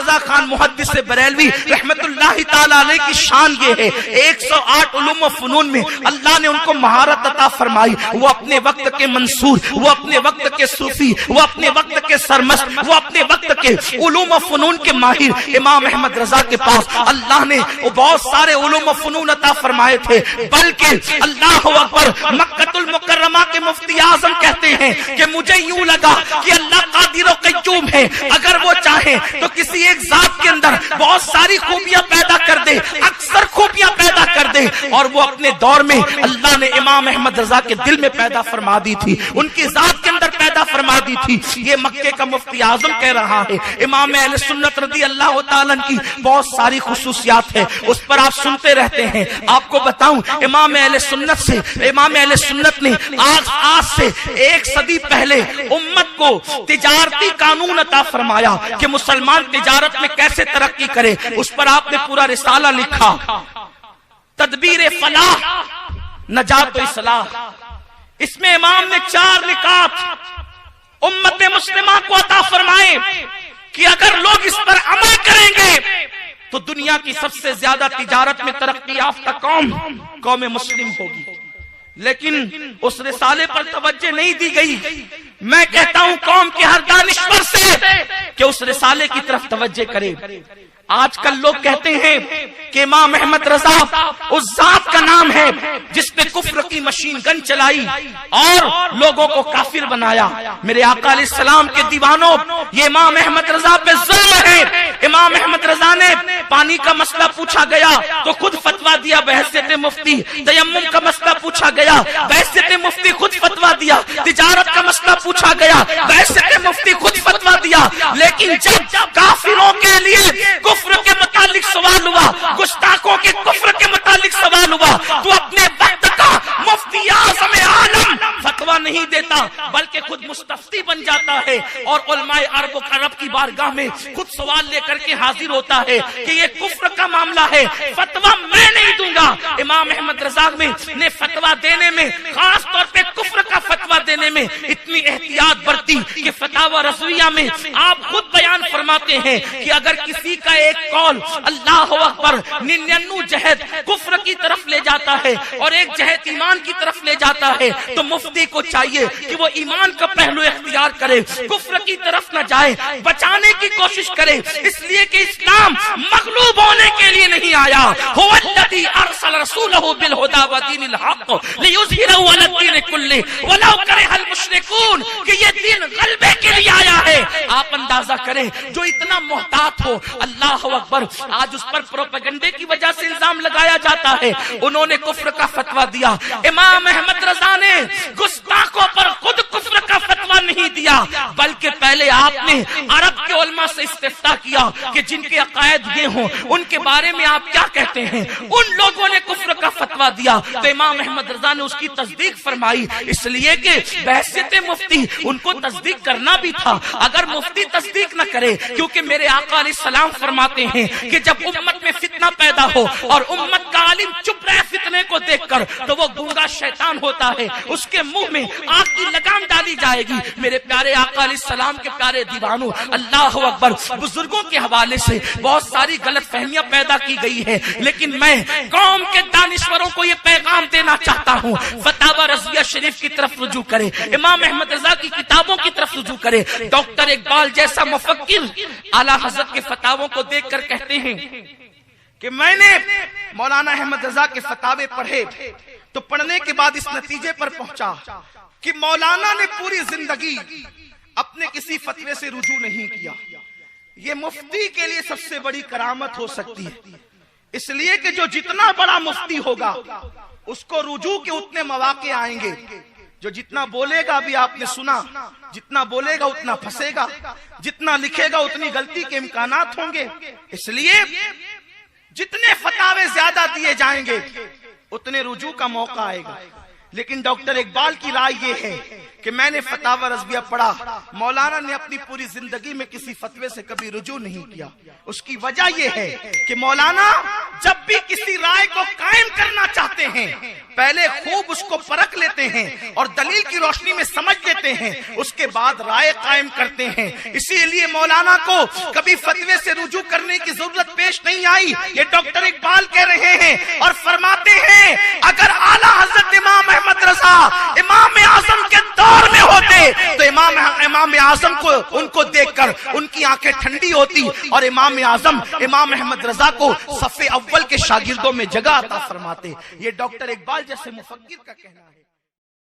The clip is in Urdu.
رضا خان محدث بریلوی رحمت اللہ تعالی علیہ کی شان یہ ہے 108 علوم و فنون میں اللہ نے ان کو مہارت عطا فرمائی. وہ اپنے وقت کے منصور، وہ اپنے وقت کے صوفی، وہ اپنے وقت کے سرمست، وہ اپنے وقت کے علوم و فنون کے ماہر. امام احمد رضا کے پاس اللہ نے بہت سارے علوم و فنون عطا فرمائے تھے، بلکہ اللہ اکبر مکہ المکرمہ کے مفتی اعظم کہتے ہیں کہ مجھے یوں لگا کہ اللہ قادر و قیوم ہے، اگر وہ چاہے تو کسی ایک ذات کے اندر بہت ساری خوبیاں پیدا کر دے، اکثر خوبیاں پیدا کر دے. اور وہ اپنے دور میں اللہ نے امام احمد رضا کے دل میں پیدا فرما دی تھی، ان کی ذات کے اندر پیدا فرما دی تھی. یہ مکے کا مفتی اعظم کہہ رہا ہے. امام اہل سنت رضی اللہ تعالیٰ کی بہت ساری خصوصیات ہے، اس پر آپ سنتے رہتے ہیں. آپ کو بتاؤں امام اہل سنت نے آج سے 1 صدی پہلے امت کو تجارتی قانون عطا فرمایا کہ مسلمان تجارت میں کیسے ترقی کرے. اس پر آپ نے پورا رسالہ لکھا، تدبیر فلاح نجات و اصلاح. اس میں امام نے 4 نکات امت مسلمہ کو عطا فرمائے کہ اگر لوگ اس پر عمل کریں گے تو دنیا کی سب سے زیادہ تجارت میں ترقی یافتہ قوم مسلم ہوگی. لیکن اس رسالے پر توجہ نہیں دی گئی. میں کہتا ہوں قوم کے ہر دانشور سے کہ اس رسالے کی طرف توجہ کرے. آج کل لوگ کہتے ہیں کہ امام احمد رضا اس ذات کا نام ہے جس پہ کفر کی مشین گن چلائی اور لوگوں کو کافر بنایا. میرے آقا علیہ السلام کے دیوانوں، یہ امام احمد رضا پہ ظلم ہے. امام احمد رضا نے پانی کا مسئلہ پوچھا گیا تو خود فتویٰ دیا بحیثیت مفتی. تیمم کا مسئلہ پوچھا گیا، بحیثیت مفتی خود فتویٰ دیا. تجارت کا مسئلہ پوچھا گیا، بحیثیت مفتی خود فتویٰ دیا. لیکن جب کافروں کے لیے کفر کے متعلق سوال ہوا، گستاخوں کے کفر کے متعلق سوال ہوا، تو اپنے وقت کا مفتی اعظم عالم فتویٰ نہیں دیتا بلکہ خود مستفتی بن جاتا ہے اور علماء عرب کی بارگاہ میں خود سوال لے کر کے حاضر ہوتا ہے کہ یہ کفر کا معاملہ ہے، فتویٰ میں نہیں دوں گا. امام احمد رضا نے فتویٰ دینے میں، خاص طور پہ کفر کا فتویٰ دینے میں اتنی احتیاط برتی کہ فتاوی رضویہ میں آپ خود بیان فرماتے ہیں کہ اگر کسی کا ایک قول اللہ اکبر 99 جہت کفر کی طرف لے جاتا ہے اور ایک جہت ایمان کی طرف لے جاتا ہے تو مفتی کو چاہیے کہ وہ ایمان کا پہلو اختیار کرے، کفر کی طرف نہ جائے، بچانے کی کوشش کرے. اس لیے کہ اسلام مغلوب ہونے کے لیے نہیں آیا. هو الذی ارسل رسولہ بالہدی ودین الحق لیظہرہ علی الدین کلہ ولو کرہ المشرکون، کہ یہ دین غلبے کے لیے آیا ہے. آپ اندازہ کریں جو اتنا محتاط ہو، اللہ اکبر، آج اس پر پروپیگنڈے کی وجہ سے الزام لگایا جاتا ہے. انہوں نے کفر کا فتویٰ دیا. امام احمد رضا نے گستاخوں پر خود کفر کا فتویٰ نہیں دیا بلکہ پہلے آپ نے عرب کے علماء سے استفتاء کیا کہ جن کے عقائد یہ ہوں ان کے بارے میں آپ کیا کہتے ہیں. ان لوگوں نے کفر کا فتویٰ دیا تو امام احمد رضا نے اس کی تصدیق فرمائی، اس لیے کہ بحیثیت مفتی ان کو تصدیق کرنا بھی تھا. اگر مفتی تصدیق نہ کرے، کیونکہ میرے آقا علیہ السلام فرماتے ہیں کہ جب امت میں فتنہ پیدا ہو اور امت کا عالم چپ رہے فتنے کو دیکھ کر تو وہ گونگا شیطان ہوتا ہے، اس کے منہ میں آگ کی لگام ڈالی جائے گی. میرے پیارے آقا علیہ السلام کے پیارے دیوانوں، اللہ اکبر، بزرگوں کے حوالے سے بہت ساری غلط فہمیاں پیدا کی گئی ہے، لیکن میں قوم کے دانشوروں کو یہ پیغام دینا چاہتا ہوں، فتاوی رضویہ شریف کی طرف رجوع کرے، امام احمد رضا کی کتابوں کی طرف رجوع کرے. ڈاکٹر اقبال جیسا مفکر اعلیٰ حضرت کے فتاووں کو دیکھ کر کہتے ہیں کہ میں نے مولانا احمد رضا کے فتاوے پڑھے تو پڑھنے کے بعد اس نتیجے پر پہنچا کہ مولانا نے پوری زندگی اپنے کسی فتوے سے رجوع نہیں کیا. یہ مفتی کے لیے سب سے بڑی کرامت ہو سکتی ہے، اس لیے کہ جو جتنا بڑا مفتی ہوگا اس کو رجوع کے اتنے مواقع آئیں گے. جو جتنا بولے گا، بھی آپ نے سنا، جتنا بولے گا اتنا پھنسے گا، جتنا لکھے گا اتنی غلطی کے امکانات ہوں گے. اس لیے جتنے فتاوے زیادہ دیے جائیں گے اتنے رجوع کا موقع آئے گا. لیکن ڈاکٹر اقبال کی رائے یہ ہے کہ میں نے فتاوی رضویہ پڑھا، مولانا نے اپنی پوری زندگی میں کسی فتوے سے کبھی رجوع نہیں کیا. اس کی وجہ یہ ہے کہ مولانا جب بھی کسی رائے کو قائم کرنا چاہتے ہیں پہلے خوب اس کو پرکھ لیتے ہیں اور دلیل کی روشنی میں سمجھ لیتے ہیں، اس کے بعد رائے قائم کرتے ہیں۔ اسی لیے مولانا کو کبھی فتوے سے رجوع کرنے کی ضرورت پیش نہیں آئی۔ یہ ڈاکٹر اقبال کہہ رہے ہیں اور فرماتے ہیں اگر اعلیٰ حضرت امام احمد رضا امام اعظم کے دور میں ہوتے تو امام اعظم کو ان کو دیکھ کر ان کی آنکھیں ٹھنڈی ہوتی اور امام اعظم امام احمد رضا کو صف اول کے شاگردوں میں جگہ عطا فرماتے۔ یہ ڈاکٹر اقبال جیسے مفکر کا کہنا ہے۔